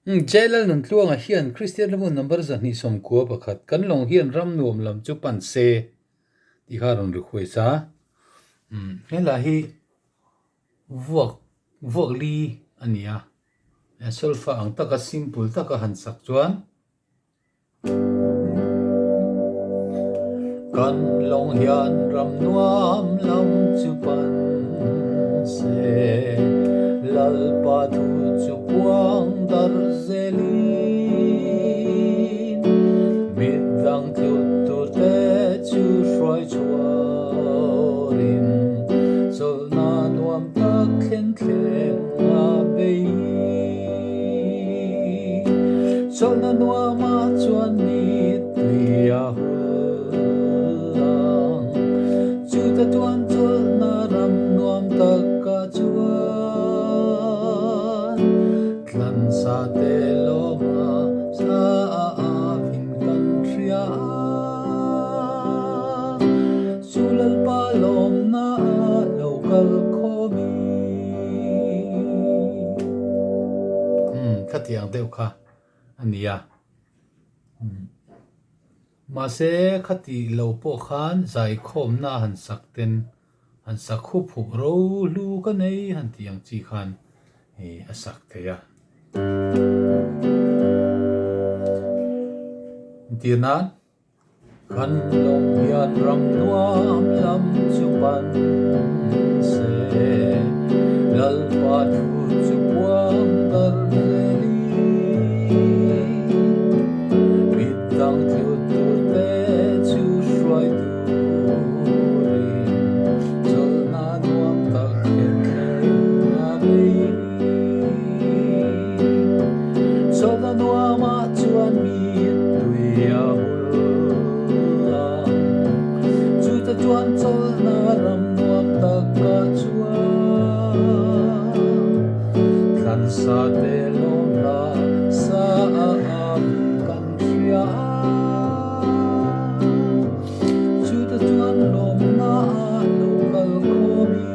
jailal nun tluang a hian Christian lemun number zan ni som ko pakhat kan long hian ram nuam lam chu pan se ti kharon ri khoi sa hela hi vuak li ania solfa ang taka simple taka hansak chuan kan long hian ram nuam lam chu pan se lal pa thu chu puang dar zelin midang tu tu te chu shroi chuarin sol na nuam tak khen khen a bei sol na nuam a chuan ni tuya hulang chu ta tuan chol na ram nuam tak ka chuan tlan sa te loma sa avin kan thria sulal palom na local khomi khatiang deuh kha ania ma se khati lo po khan zai khom na han sakten han sakhu phu ro lu ka nei han tiang chi khan he asak theya tina kan long hian ram nuam lam chu pan se lal pa thu chu puang dar zeli bidang thu tu te chu shroi tu rin chol na nuam tak khen khen a bei chol na nuam a chuan mi tuya hulang chu ta chuan chol na ram nuam tak ka chuan tlan sa te lom la sa am kan thria chu ta chuan lom na local khomi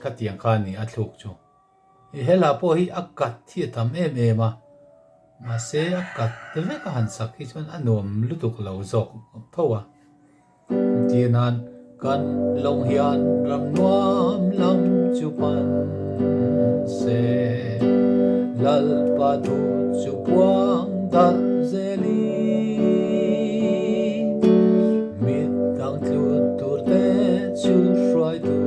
khatiang kha ni a thluk chu hela po hi akat thi tam em em ma se akat te ve ka han sak hi chuan anom lutuk lo zok phawa tinan kan long hian ram nuam lam chu pan se lal pa thu chu puang da zeli mit dang tu tur te chu shroi tu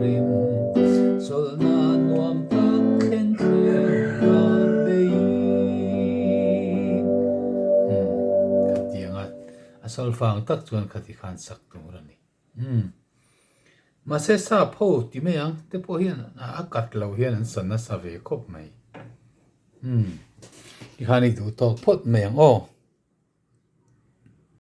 rim sol na nuam tak khen khen a bei khatianga asol fang tak chuan khati khan sak tu rani ma se sa pho ti me yang te po hian a kat lo hian an san na sa ve khop mai i hani du tok phot me yang o